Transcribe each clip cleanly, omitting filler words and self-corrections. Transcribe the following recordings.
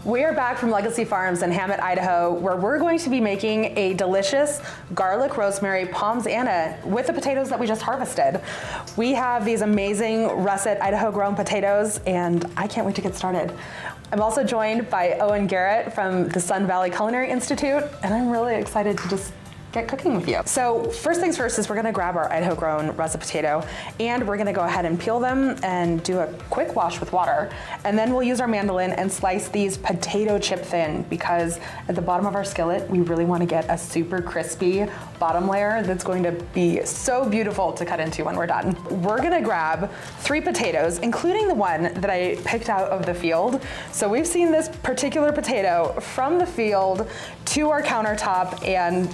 We are back from Legacy Farms in Hammett, Idaho, where we're going to be making a delicious garlic rosemary palmzana with the potatoes that we just harvested. We have these amazing russet Idaho grown potatoes, and I can't wait to get started. I'm also joined by Owen Garrett from the Sun Valley Culinary Institute, and I'm really excited to just get cooking with you. So first things first is we're gonna grab our Idaho grown russet potato and we're gonna go ahead and peel them and do a quick wash with water. And then we'll use our mandolin and slice these potato chip thin, because at the bottom of our skillet, we really wanna get a super crispy bottom layer that's going to be so beautiful to cut into when we're done. We're gonna grab 3 potatoes, including the one that I picked out of the field. So we've seen this particular potato from the field to our countertop, and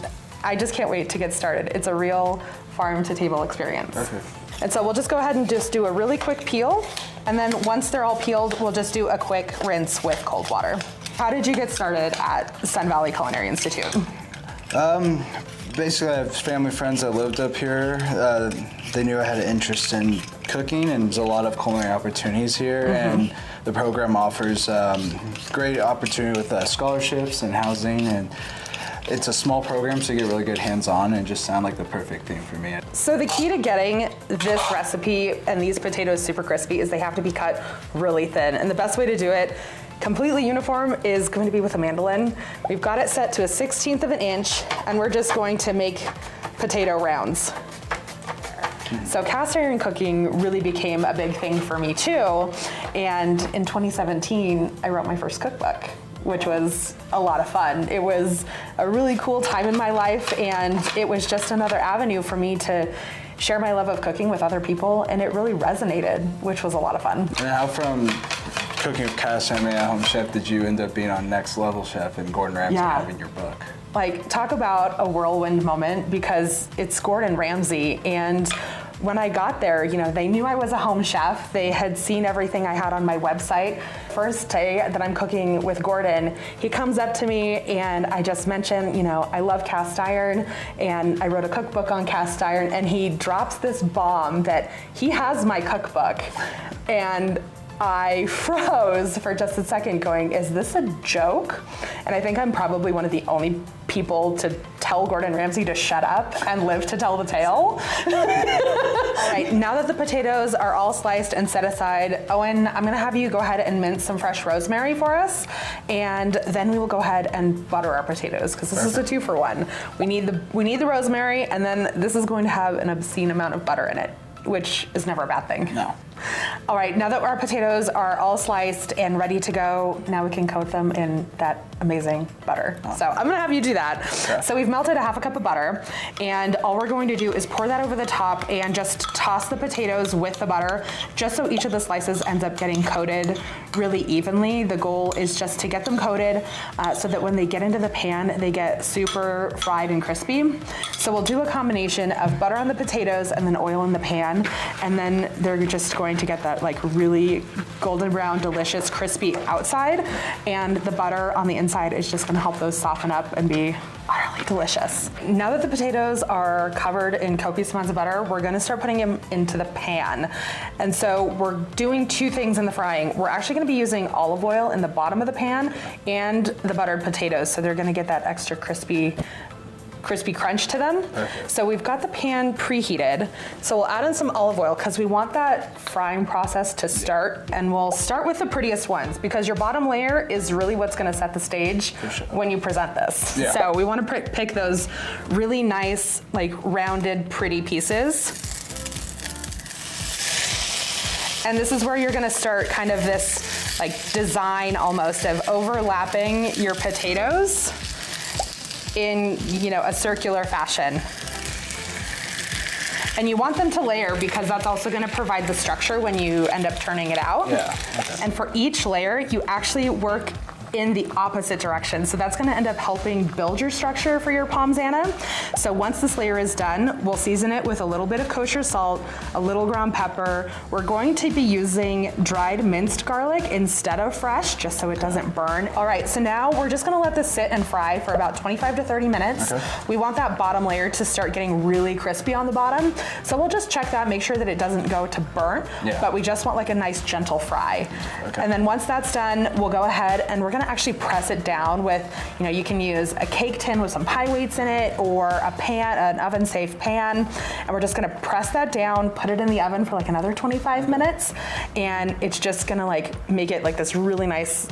I just can't wait to get started. It's a real farm to table experience. Perfect. And so we'll just go ahead and just do a really quick peel. And then once they're all peeled, we'll just do a quick rinse with cold water. How did you get started at Sun Valley Culinary Institute? Basically, I have family friends that lived up here. They knew I had an interest in cooking, and there's a lot of culinary opportunities here. And the program offers great opportunity with scholarships and housing, and it's a small program, so you get really good hands-on, and just sound like the perfect thing for me. So the key to getting this recipe and these potatoes super crispy is they have to be cut really thin. And the best way to do it completely uniform is going to be with a mandolin. We've got it set to a 1/16 of an inch, and we're just going to make potato rounds. So cast iron cooking really became a big thing for me too. And in 2017, I wrote my first cookbook, which was a lot of fun. It was a really cool time in my life, and it was just another avenue for me to share my love of cooking with other people, and it really resonated, which was a lot of fun. And how from cooking with cast iron at home chef did you end up being on Next Level Chef and Gordon Ramsay having your book? Like, talk about a whirlwind moment, because it's Gordon Ramsay, and when I got there, you know, they knew I was a home chef. They had seen everything I had on my website. First day that I'm cooking with Gordon, he comes up to me and I just mentioned, you know, I love cast iron and I wrote a cookbook on cast iron, and he drops this bomb that he has my cookbook. And I froze for just a second going, is this a joke? And I think I'm probably one of the only people to tell Gordon Ramsay to shut up and live to tell the tale. All right, now that the potatoes are all sliced and set aside, Owen, I'm gonna have you go ahead and mince some fresh rosemary for us, and then we will go ahead and butter our potatoes, because this is a 2-for-1. We need the rosemary, and then this is going to have an obscene amount of butter in it, which is never a bad thing. No. All right, now that our potatoes are all sliced and ready to go, now we can coat them in that amazing butter. So I'm gonna have you do that. Okay. So we've melted a 1/2 cup of butter, and all we're going to do is pour that over the top and just toss the potatoes with the butter, just so each of the slices ends up getting coated really evenly. The goal is just to get them coated so that when they get into the pan, they get super fried and crispy. So we'll do a combination of butter on the potatoes and then oil in the pan, and then they're just going to get that like really golden brown, delicious, crispy outside, and the butter on the inside is just gonna help those soften up and be utterly delicious. Now that the potatoes are covered in copious amounts of butter, we're gonna start putting them into the pan. And so we're doing 2 things in the frying. We're actually gonna be using olive oil in the bottom of the pan and the buttered potatoes, so they're gonna get that extra crispy crunch to them. Perfect. So we've got the pan preheated. So we'll add in some olive oil, because we want that frying process to start. And we'll start with the prettiest ones, because your bottom layer is really what's gonna set the stage when you present this. Yeah. So we wanna pick those really nice, like rounded, pretty pieces. And this is where you're gonna start kind of this like design almost of overlapping your potatoes in, you know, a circular fashion. And you want them to layer, because that's also gonna provide the structure when you end up turning it out. Yeah. Okay. And for each layer, you actually work in the opposite direction. So that's gonna end up helping build your structure for your palmzana. So once this layer is done, we'll season it with a little bit of kosher salt, a little ground pepper. We're going to be using dried minced garlic instead of fresh, just so it doesn't burn. All right, so now we're just gonna let this sit and fry for about 25 to 30 minutes. Okay. We want that bottom layer to start getting really crispy on the bottom. So we'll just check that, make sure that it doesn't go to burnt, but we just want like a nice gentle fry. Okay. And then once that's done, we'll go ahead and we're gonna gonna actually press it down with, you can use a cake tin with some pie weights in it, or a pan, an oven safe pan, and we're just gonna press that down, put it in the oven for like another 25 minutes, and it's just gonna like make it like this really nice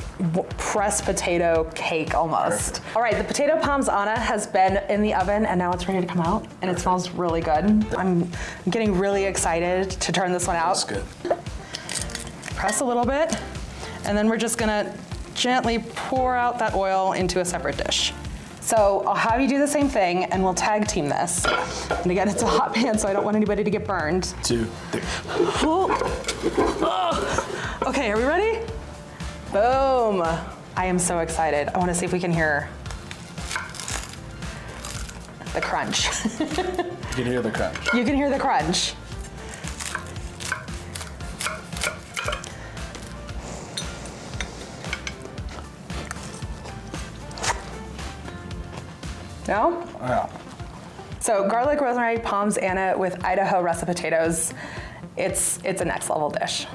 pressed potato cake almost. Perfect. All right, the potato palms Anna has been in the oven and now it's ready to come out, and it smells really good. I'm getting really excited to turn this one out. That's good. Press a little bit, and then we're just gonna gently pour out that oil into a separate dish. So I'll have you do the same thing, and we'll tag team this. And again, it's a hot pan, so I don't want anybody to get burned. 2, 3. Oh. Okay, are we ready? Boom. I am so excited. I wanna see if we can hear the crunch. You can hear the crunch. You can hear the crunch. No? Yeah. So garlic, rosemary, palms Anna with Idaho russet potatoes. It's a next level dish.